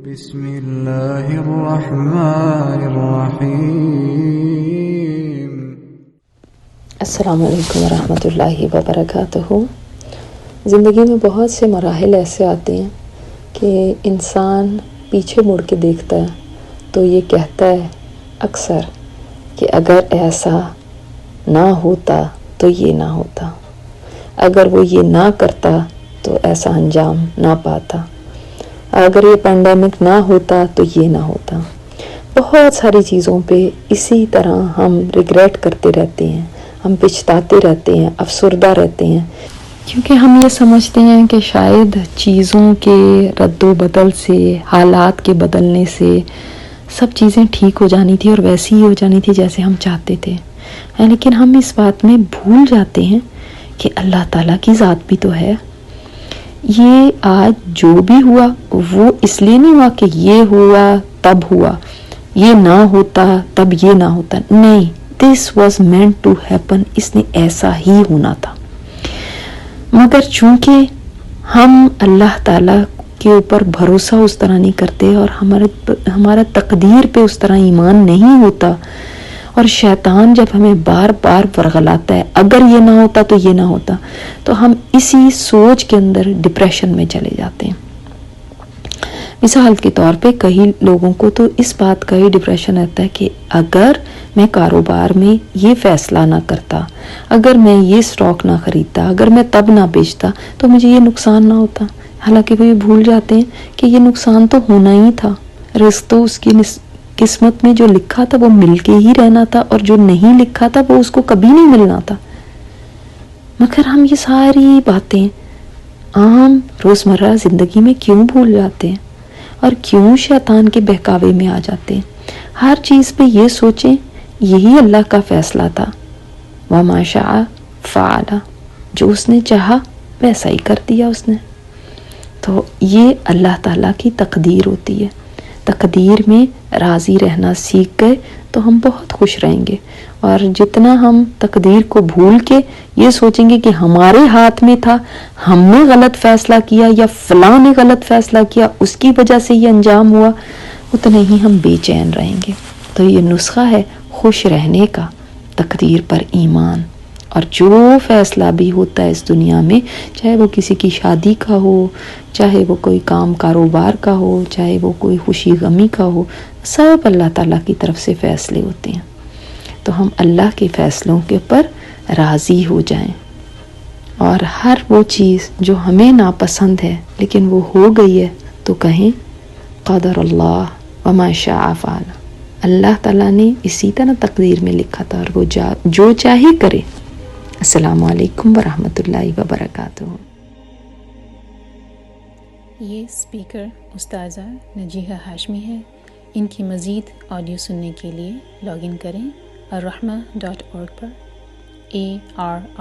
بسم اللہ الرحمن الرحیم۔ السلام علیکم ورحمۃ اللہ وبرکاتہ۔ زندگی میں بہت سے مراحل ایسے آتے ہیں کہ انسان پیچھے مڑ کے دیکھتا ہے تو یہ کہتا ہے اکثر کہ اگر ایسا نہ ہوتا تو یہ نہ ہوتا، اگر وہ یہ نہ کرتا تو ایسا انجام نہ پاتا، اگر یہ پینڈیمک نہ ہوتا تو یہ نہ ہوتا۔ بہت ساری چیزوں پہ اسی طرح ہم ریگریٹ کرتے رہتے ہیں، ہم پچھتاتے رہتے ہیں، افسردہ رہتے ہیں، کیونکہ ہم یہ سمجھتے ہیں کہ شاید چیزوں کے رد و بدل سے، حالات کے بدلنے سے سب چیزیں ٹھیک ہو جانی تھی اور ویسی ہی ہو جانی تھی جیسے ہم چاہتے تھے، لیکن ہم اس بات میں بھول جاتے ہیں کہ اللہ تعالیٰ کی ذات بھی تو ہے۔ یہ آج جو بھی ہوا وہ اس لیے نہیں ہوا کہ یہ ہوا تب ہوا، یہ نہ ہوتا تب یہ نہ ہوتا، نہیں، this was meant to happen، اس نے ایسا ہی ہونا تھا۔ مگر چونکہ ہم اللہ تعالیٰ کے اوپر بھروسہ اس طرح نہیں کرتے اور ہمارا تقدیر پہ اس طرح ایمان نہیں ہوتا، اور شیطان جب ہمیں بار بار ورغلاتا ہے اگر یہ نہ ہوتا تو یہ نہ ہوتا، تو ہم اسی سوچ کے اندر ڈپریشن میں چلے جاتے ہیں۔ مثال کے طور پہ کئی لوگوں کو تو اس بات کا ہی ڈپریشن رہتا ہے کہ اگر میں کاروبار میں یہ فیصلہ نہ کرتا، اگر میں یہ سٹاک نہ خریدتا، اگر میں تب نہ بیچتا تو مجھے یہ نقصان نہ ہوتا، حالانکہ وہ یہ بھول جاتے ہیں کہ یہ نقصان تو ہونا ہی تھا، رزق تو اس کی قسمت میں جو لکھا تھا وہ مل کے ہی رہنا تھا، اور جو نہیں لکھا تھا وہ اس کو کبھی نہیں ملنا تھا۔ مگر ہم یہ ساری باتیں عام روزمرہ زندگی میں کیوں بھول جاتے ہیں اور کیوں شیطان کے بہکاوے میں آ جاتے ہیں؟ ہر چیز پہ یہ سوچیں یہی اللہ کا فیصلہ تھا، وَمَا شَاءَ فَعَلَ، جو اس نے چاہا ویسا ہی کر دیا اس نے۔ تو یہ اللہ تعالیٰ کی تقدیر ہوتی ہے۔ تقدیر میں راضی رہنا سیکھ گئے تو ہم بہت خوش رہیں گے، اور جتنا ہم تقدیر کو بھول کے یہ سوچیں گے کہ ہمارے ہاتھ میں تھا، ہم نے غلط فیصلہ کیا یا فلاں نے غلط فیصلہ کیا، اس کی وجہ سے یہ انجام ہوا، اتنے ہی ہم بے چین رہیں گے۔ تو یہ نسخہ ہے خوش رہنے کا، تقدیر پر ایمان، اور جو فیصلہ بھی ہوتا ہے اس دنیا میں، چاہے وہ کسی کی شادی کا ہو، چاہے وہ کوئی کام کاروبار کا ہو، چاہے وہ کوئی خوشی غمی کا ہو، سب اللہ تعالیٰ کی طرف سے فیصلے ہوتے ہیں۔ تو ہم اللہ کے فیصلوں کے اوپر راضی ہو جائیں، اور ہر وہ چیز جو ہمیں ناپسند ہے لیکن وہ ہو گئی ہے تو کہیں قدر اللہ وما شاء فعل، اللہ تعالیٰ نے اسی طرح تقدیر میں لکھا تھا اور وہ جو چاہے کرے۔ السلام علیکم ورحمۃ اللہ وبرکاتہ۔ یہ اسپیکر استاذہ نجیحہ ہاشمی ہے۔ ان کی مزید آڈیو سننے کے لیے لاگ ان کریں الرحمہ.org پر، ARRAHMA.org۔